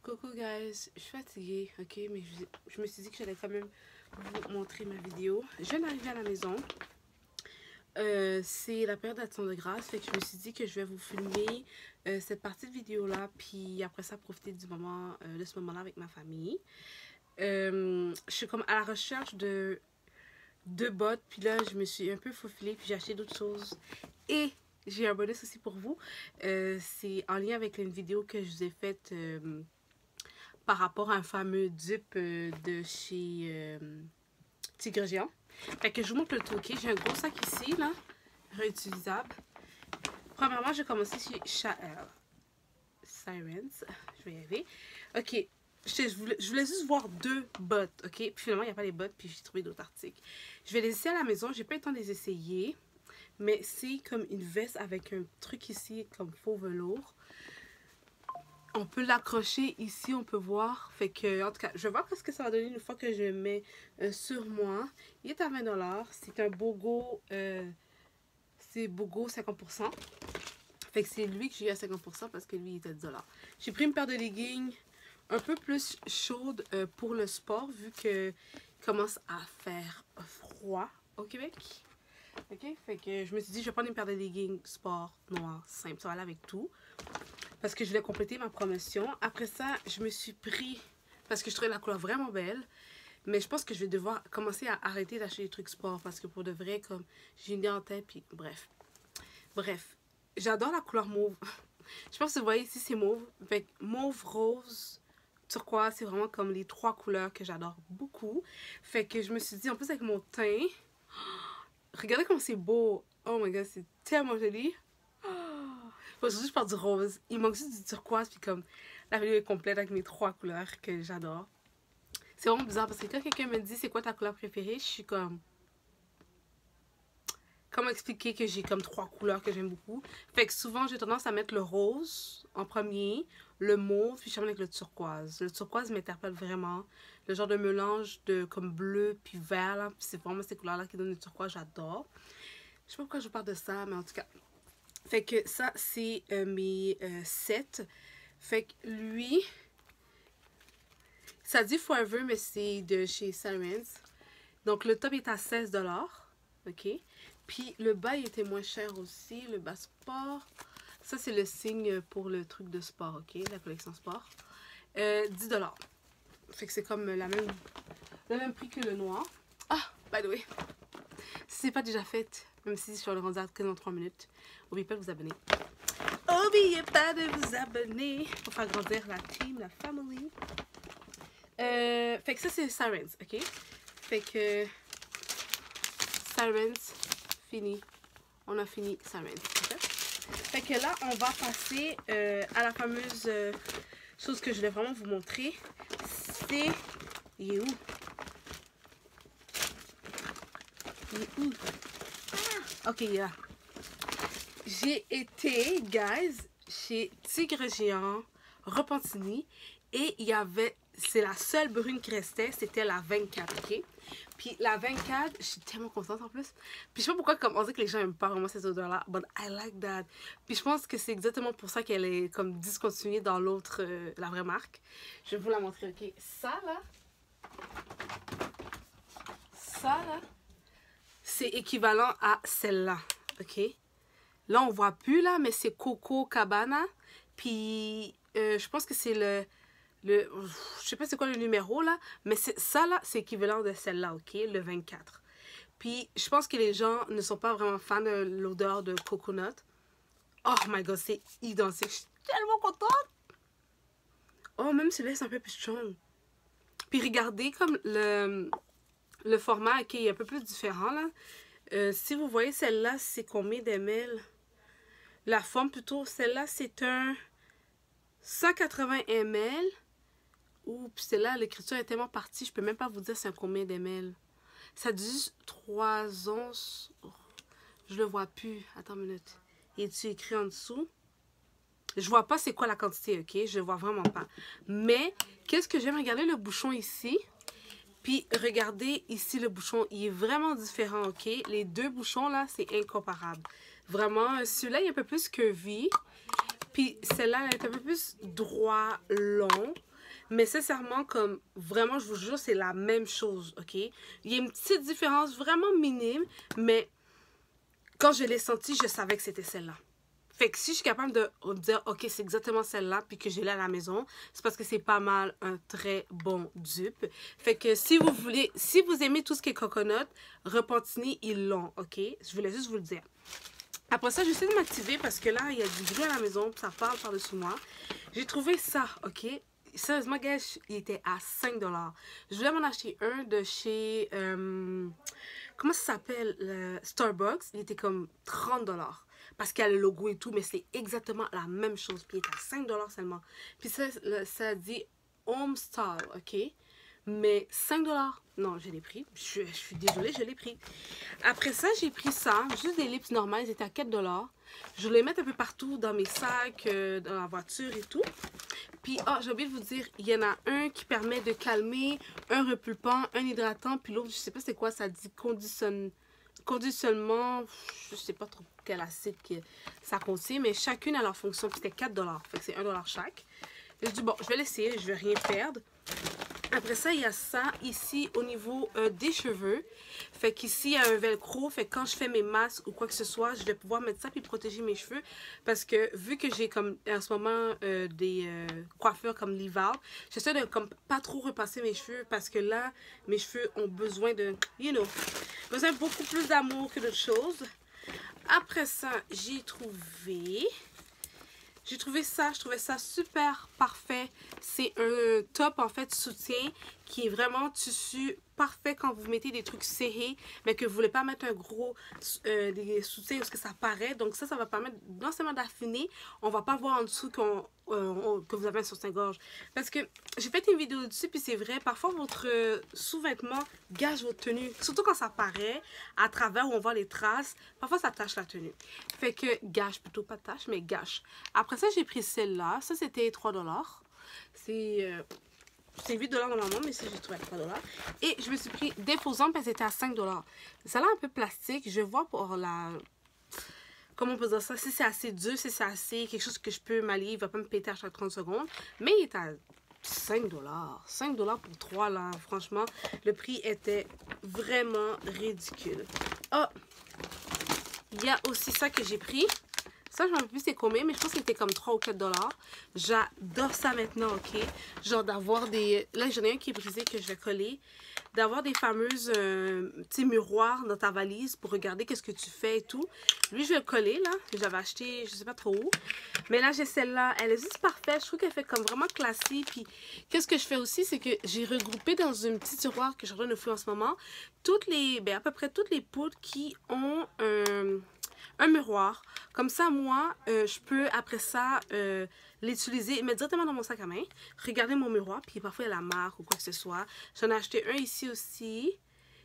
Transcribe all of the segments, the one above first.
Coucou guys, je suis fatiguée, ok, mais je me suis dit que j'allais quand même vous montrer ma vidéo. Je viens d'arriver à la maison. C'est la période d'action de grâce, fait que je me suis dit que je vais vous filmer cette partie de vidéo là, puis après ça profiter du moment, de ce moment là avec ma famille. Je suis comme à la recherche de deux bottes, puis là je me suis un peu faufilée, puis j'ai acheté d'autres choses. Et j'ai un bonus aussi pour vous. C'est en lien avec une vidéo que je vous ai faite par rapport à un fameux dupe de chez Tigre Géant. Fait que je vous montre le tout, ok? J'ai un gros sac ici, là, réutilisable. Premièrement, je vais commencer chez Sirens. Je vais y arriver. Ok, je voulais juste voir deux bottes, ok? Puis finalement, il n'y a pas les bottes, puis j'ai trouvé d'autres articles. Je vais les essayer à la maison. J'ai pas eu le temps de les essayer. Mais c'est comme une veste avec un truc ici, comme faux velours. On peut l'accrocher ici, on peut voir. Fait que, en tout cas, je vais voir ce que ça va donner une fois que je le mets sur moi. Il est à 20$. C'est un Bogo. C'est Bogo 50%. Fait que c'est lui que j'ai eu à 50% parce que lui, il était à 10$. J'ai pris une paire de leggings un peu plus chaude pour le sport, vu que commence à faire froid au Québec. Ok, fait que je me suis dit, je vais prendre une paire de leggings sport noir simple. Ça va aller avec tout. Parce que je voulais compléter ma promotion. Après ça, je me suis pris, parce que je trouvais la couleur vraiment belle. Mais je pense que je vais devoir commencer à arrêter d'acheter des trucs sport. Parce que pour de vrai, comme j'ai une idée en tête, puis bref. Bref, j'adore la couleur mauve. Je pense que vous voyez ici, c'est mauve. Fait que mauve, rose, turquoise, c'est vraiment comme les trois couleurs que j'adore beaucoup. Fait que je me suis dit, en plus avec mon teint, regardez comme c'est beau. Oh my god, c'est tellement joli. Aujourd'hui, je porte du rose. Il manque juste du turquoise, puis comme la vidéo est complète avec mes trois couleurs que j'adore. C'est vraiment bizarre parce que quand quelqu'un me dit c'est quoi ta couleur préférée, je suis comme... Comment expliquer que j'ai comme trois couleurs que j'aime beaucoup? Fait que souvent, j'ai tendance à mettre le rose en premier, le mauve, puis je termine avec le turquoise. Le turquoise m'interpelle vraiment. Le genre de mélange de comme bleu puis vert, là. C'est vraiment ces couleurs-là qui donnent le turquoise, j'adore. Je sais pas pourquoi je parle de ça, mais en tout cas... Fait que ça, c'est mes sets. Fait que lui, ça dit Forever, mais c'est de chez Sirens. Donc, le top est à 16$. OK? Puis, le bas, il était moins cher aussi. Le bas sport. Ça, c'est le signe pour le truc de sport, OK? La collection sport. 10$. Fait que c'est comme le même prix que le noir. Ah, by the way. Si c'est pas déjà fait, même si je suis rendu à 3 minutes, n'oubliez pas de vous abonner. N'oubliez pas de vous abonner pour faire grandir la team, la family. Fait que ça, c'est Sirens, ok? Fait que Sirens, fini. On a fini Sirens, ok? Fait que là, on va passer à la fameuse chose que je voulais vraiment vous montrer. C'est... Il est où? Il est où? Ah! Ok, il est là. J'ai été, guys, chez Tigre Géant, Repentigny, et il y avait, c'est la seule brune qui restait, c'était la 24, ok? Puis la 24, je suis tellement contente en plus. Puis je sais pas pourquoi, comme on dit que les gens aiment pas vraiment cette odeur-là, but I like that. Puis je pense que c'est exactement pour ça qu'elle est comme discontinuée dans l'autre, la vraie marque. Je vais vous la montrer, ok? Ça là, c'est équivalent à celle-là, ok? Là, on voit plus, là, mais c'est Coco Cabana. Puis, je pense que c'est je sais pas c'est quoi le numéro, là. Mais ça, là, c'est équivalent de celle-là, OK? Le 24. Puis, je pense que les gens ne sont pas vraiment fans de l'odeur de coconut. Oh my God, c'est identique. Je suis tellement contente. Oh, même celui-là, c'est un peu plus strong. Puis, regardez comme le format, OK, est un peu plus différent, là. Si vous voyez celle-là, c'est combien d'ml? La forme plutôt, celle-là, c'est un 180 ml. Ouh, puis celle-là, l'écriture est tellement partie, je peux même pas vous dire c'est un combien d'ml. Ça dit 3 onces. Oh, je le vois plus. Attends une minute. Est-tu écrit en dessous? Je vois pas c'est quoi la quantité, ok? Je le vois vraiment pas. Mais, qu'est-ce que j'aime? Regardez le bouchon ici. Puis, regardez ici le bouchon. Il est vraiment différent, ok? Les deux bouchons, là, c'est incomparable. Vraiment, celui-là, il est un peu plus curvy. Puis, celle-là, elle est un peu plus droit, long. Mais sincèrement, comme vraiment, je vous jure, c'est la même chose, ok? Il y a une petite différence vraiment minime, mais quand je l'ai senti, je savais que c'était celle-là. Fait que si je suis capable de dire, ok, c'est exactement celle-là, puis que je l'ai à la maison, c'est parce que c'est pas mal un très bon dupe. Fait que si vous voulez, si vous aimez tout ce qui est coconut, Repentigny, ils l'ont, ok? Je voulais juste vous le dire. Après ça, j'essaie de m'activer parce que là, il y a du bruit à la maison, puis ça parle par-dessus moi. J'ai trouvé ça, ok? Sérieusement, gars, il était à 5 $. Je voulais m'en acheter un de chez... comment ça s'appelle? Starbucks. Il était comme 30 $. Parce qu'il y a le logo et tout, mais c'est exactement la même chose. Puis il est à 5 $ seulement. Puis ça dit Home Style, ok? Mais 5 $, non, je l'ai pris. Je suis désolée, je l'ai pris. Après ça, j'ai pris ça, juste des lips normales, ils étaient à 4 $. Je voulais les mettre un peu partout dans mes sacs, dans la voiture et tout. Puis, j'ai oublié de vous dire, il y en a un qui permet de calmer, un repulpant, un hydratant, puis l'autre, je sais pas c'est quoi, ça dit conditionnement, je sais pas trop quel acide que ça contient, mais chacune a leur fonction, puis c'était 4 $. Fait que c'est 1 $ chaque. J'ai dit, bon, je vais l'essayer, je vais rien perdre. Après ça, il y a ça ici au niveau des cheveux. Fait qu'ici, il y a un velcro. Fait que quand je fais mes masques ou quoi que ce soit, je vais pouvoir mettre ça puis protéger mes cheveux. Parce que vu que j'ai comme en ce moment des coiffeurs comme Lival, j'essaie de comme pas trop repasser mes cheveux parce que là, mes cheveux ont besoin de, besoin de beaucoup plus d'amour que d'autres choses. Après ça, j'ai trouvé ça, je trouvais ça super parfait. C'est un top en fait soutien qui est vraiment tissu parfait quand vous mettez des trucs serrés, mais que vous voulez pas mettre un gros des soutiens parce que ça paraît. Donc ça va permettre non seulement d'affiner, on va pas voir en dessous que vous avez un soutien-gorge. Parce que j'ai fait une vidéo dessus, puis c'est vrai, parfois votre sous-vêtement gâche votre tenue. Surtout quand ça paraît, à travers où on voit les traces, parfois ça tâche la tenue. Fait que gâche, plutôt pas tâche, mais gâche. Après ça, j'ai pris celle-là. Ça, c'était 3 $. C'est 8 $ normalement, mais ça, j'ai trouvé à 3 $. Et je me suis pris déposant parce que c'était à 5 $. Ça a l'air un peu plastique. Je vois pour la... Comment on peut dire ça? Si c'est assez dur, si c'est assez quelque chose que je peux m'allier, il va pas me péter à chaque 30 secondes. Mais il est à 5 $. 5 $ pour 3 là. Franchement, le prix était vraiment ridicule. Oh! Il y a aussi ça que j'ai pris. Ça, je ne me rappelle plus c'est combien, mais je pense que c'était comme 3 ou 4 $. J'adore ça maintenant, ok? Genre d'avoir des... Là, j'en ai un qui est brisé que je vais coller. D'avoir des fameuses petits miroirs dans ta valise pour regarder qu'est-ce que tu fais et tout. Lui, je vais le coller, là. J'avais acheté, je sais pas trop où. Mais là, j'ai celle-là. Elle est juste parfaite. Je trouve qu'elle fait comme vraiment classique. Puis, qu'est-ce que je fais aussi, c'est que j'ai regroupé dans une petite tiroir que je redonne au feu en ce moment, toutes les... Ben, à peu près toutes les poudres qui ont un miroir. Comme ça, moi, je peux, après ça, l'utiliser, mettre directement dans mon sac à main, regarder mon miroir, puis parfois il y a la marque ou quoi que ce soit. J'en ai acheté un ici aussi,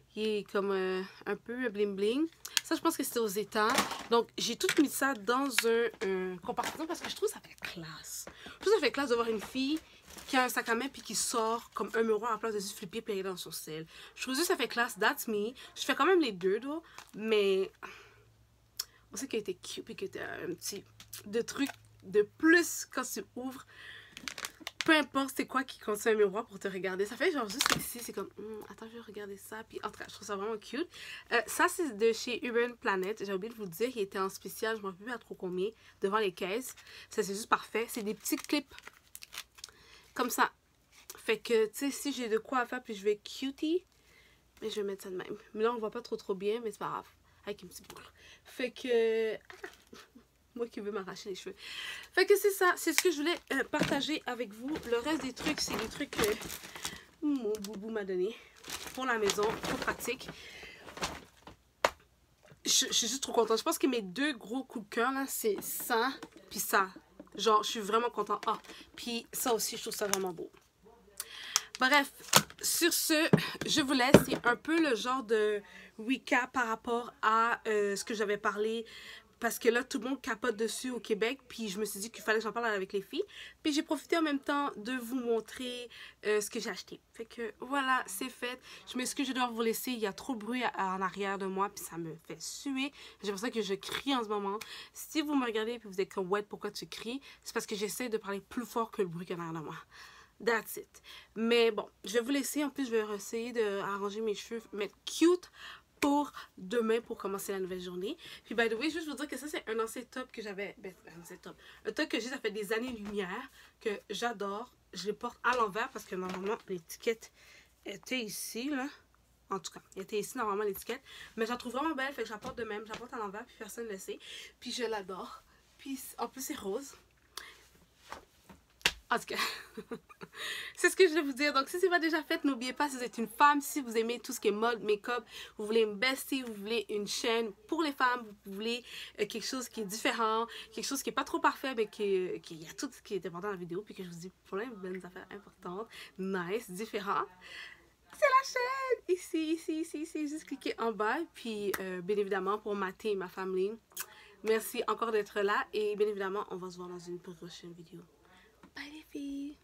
qui est comme un peu bling bling. Ça, je pense que c'était aux États. Donc, j'ai tout mis ça dans un compartiment parce que je trouve que ça fait classe. Je trouve que ça fait classe de voir une fille qui a un sac à main puis qui sort comme un miroir à la place de juste flipper et dans son sel. Je trouve que ça fait classe, that's me. Je fais quand même les deux, though, mais... On sait qu'elle était cute et que t'as un petit de trucs de plus quand tu ouvres. Peu importe c'est quoi qui contient un miroir pour te regarder. Ça fait genre juste ici, c'est comme, attends, je vais regarder ça. Puis en tout cas, je trouve ça vraiment cute. Ça, c'est de chez Urban Planet. J'ai oublié de vous le dire, il était en spécial, je ne me rappelle plus à trop combien, devant les caisses. Ça, c'est juste parfait. C'est des petits clips comme ça. Fait que, tu sais, si j'ai de quoi à faire, puis je vais cutie, mais je vais mettre ça de même. Mais là, on voit pas trop bien, mais c'est pas grave. Avec une petite boucle. Fait que... moi qui veux m'arracher les cheveux. Fait que c'est ça. C'est ce que je voulais partager avec vous. Le reste des trucs, c'est des trucs que mon boubou m'a donné. Pour la maison. Trop pratique. Je suis juste trop contente. Je pense que mes deux gros coups de cœur, là, c'est ça. Puis ça. Genre, je suis vraiment contente. Ah, puis ça aussi, je trouve ça vraiment beau. Bref, sur ce, je vous laisse. C'est un peu le genre de recap par rapport à ce que j'avais parlé. Parce que là, tout le monde capote dessus au Québec. Puis je me suis dit qu'il fallait que j'en parle avec les filles. Puis j'ai profité en même temps de vous montrer ce que j'ai acheté. Fait que voilà, c'est fait. Je m'excuse, je dois vous laisser. Il y a trop de bruit en arrière de moi. Puis ça me fait suer. J'ai l'impression que je crie en ce moment. Si vous me regardez et vous êtes comme, ouais, pourquoi tu cries? C'est parce que j'essaie de parler plus fort que le bruit qu'il y a en arrière de moi. That's it. Mais bon, je vais vous laisser. En plus, je vais essayer d'arranger mes cheveux, mettre cute pour demain pour commencer la nouvelle journée. Puis, by the way, juste vous dire que ça, c'est un ancien top que j'avais. Ben, un ancien top. Un top que j'ai, ça fait des années-lumière, que j'adore. Je le porte à l'envers parce que normalement, l'étiquette était ici, là. En tout cas, il était ici normalement l'étiquette. Mais je la trouve vraiment belle, fait que je la porte de même. Je la porte à l'envers, puis personne ne le sait. Puis je l'adore. Puis en plus, c'est rose. En tout cas, c'est ce que je vais vous dire. Donc, si ce n'est pas déjà fait, n'oubliez pas, si vous êtes une femme, si vous aimez tout ce qui est mode, make-up, vous voulez une bestie, vous voulez une chaîne pour les femmes, vous voulez quelque chose qui est différent, quelque chose qui n'est pas trop parfait, mais qui y a tout ce qui est important dans la vidéo, puis que je vous dis plein de bonnes affaires importantes, nice, différentes. C'est la chaîne! Ici, juste cliquez en bas. Puis, bien évidemment, pour ma team, ma famille, merci encore d'être là. Et bien évidemment, on va se voir dans une prochaine vidéo. Bye les filles!